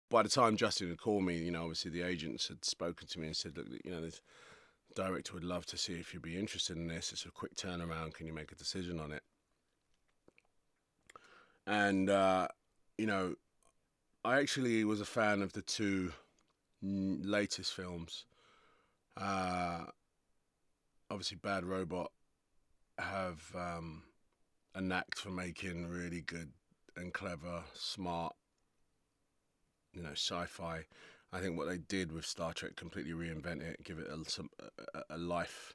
by the time Justin had called me, obviously the agents had spoken to me and said, look, the director would love to see if you'd be interested in this. It's a quick turnaround. Can you make a decision on it? And, I actually was a fan of the two latest films. Uh, Obviously, Bad Robot have a knack for making really good and clever, smart, sci-fi. I think what they did with Star Trek, completely reinvent it, give it a life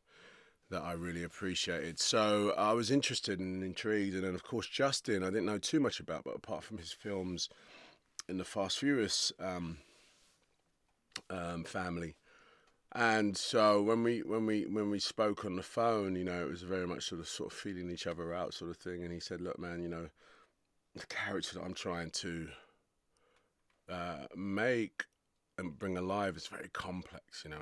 that I really appreciated. So I was interested and intrigued, and then of course Justin, I didn't know too much about, but apart from his films in the Fast Furious family. And so when we spoke on the phone, it was very much sort of feeling each other out sort of thing. And he said, "Look, man, the character that I'm trying to make and bring alive is very complex, and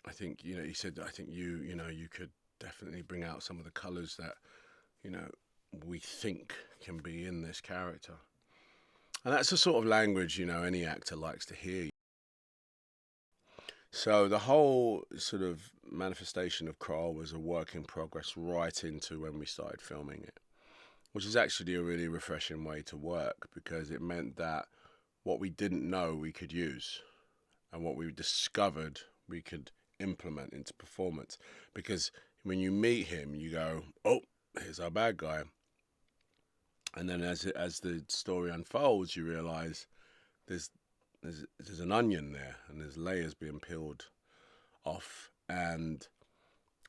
I think, he said, I think you could definitely bring out some of the colours that, you know, we think can be in this character." And that's the sort of language, any actor likes to hear. So the whole sort of manifestation of Kroll was a work in progress right into when we started filming it, which is actually a really refreshing way to work, because it meant that what we didn't know we could use, and what we discovered we could implement into performance. Because when you meet him, you go, "Oh, here's our bad guy," and then as the story unfolds, you realise there's there's an onion there, and there's layers being peeled off. And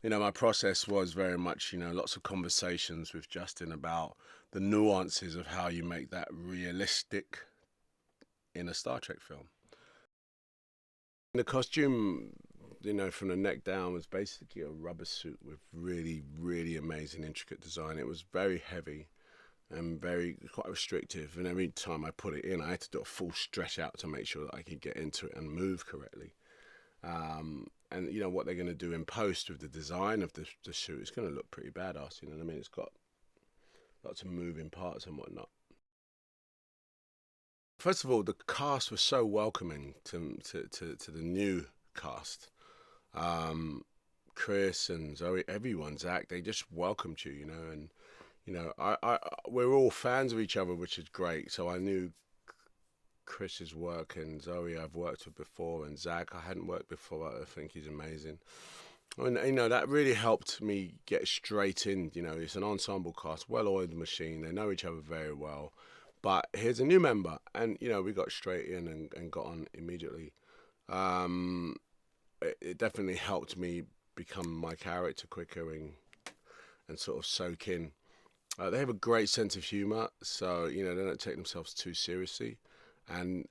my process was very much, lots of conversations with Justin about the nuances of how you make that realistic in a Star Trek film. The costume, from the neck down, was basically a rubber suit with really, really amazing, intricate design. It was very heavy and quite restrictive. And every time I put it in, I had to do a full stretch out to make sure that I could get into it and move correctly. And what they're going to do in post with the design of the suit is going to look pretty badass. You know what I mean? It's got lots of moving parts and whatnot. First of all, the cast was so welcoming to the new cast. Chris and Zoe, everyone, Zach, they just welcomed you, and we're all fans of each other, which is great. So I knew Chris's work, and Zoe I've worked with before, and Zach I hadn't worked before. I think he's amazing. And that really helped me get straight in. It's an ensemble cast, well-oiled machine. They know each other very well. But here's a new member, and we got straight in and got on immediately. It definitely helped me become my character quicker and sort of soak in. They have a great sense of humour, so they don't take themselves too seriously, and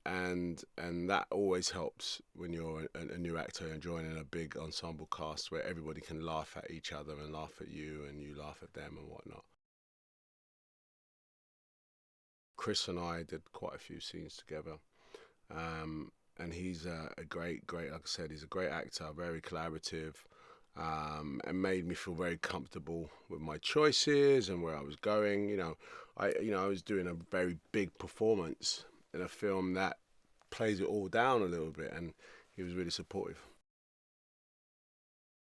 that always helps when you're a new actor and joining a big ensemble cast where everybody can laugh at each other and laugh at you and you laugh at them and whatnot. Chris and I did quite a few scenes together, and he's a great, like I said, he's a great actor, very collaborative. And made me feel very comfortable with my choices and where I was going. I was doing a very big performance in a film that plays it all down a little bit, and he was really supportive.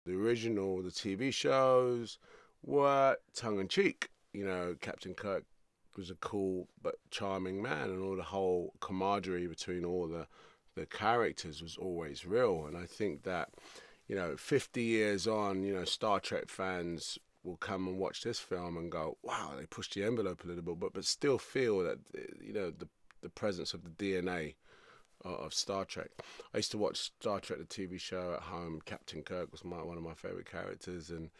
The original, the TV shows were tongue in cheek. Captain Kirk was a cool but charming man, and all the whole camaraderie between all the characters was always real. And I think that 50 years on, Star Trek fans will come and watch this film and go, wow, they pushed the envelope a little bit, but still feel that, the presence of the DNA of Star Trek. I used to watch Star Trek, the TV show, at home. Captain Kirk was one of my favourite characters. And,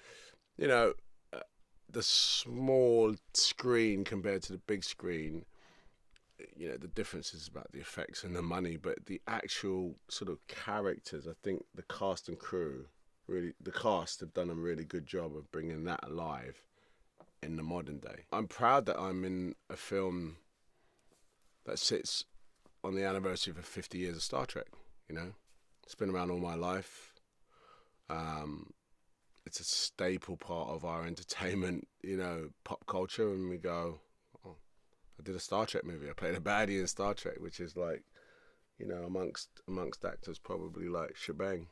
the small screen compared to the big screen, the difference is about the effects and the money, but the actual sort of characters, I think the cast and crew, the cast have done a really good job of bringing that alive in the modern day. I'm proud that I'm in a film that sits on the anniversary of 50 years of Star Trek. It's been around all my life. It's a staple part of our entertainment, pop culture, and we go, oh, I did a Star Trek movie. I played a baddie in Star Trek, which is like, you know, amongst actors, probably like shebang.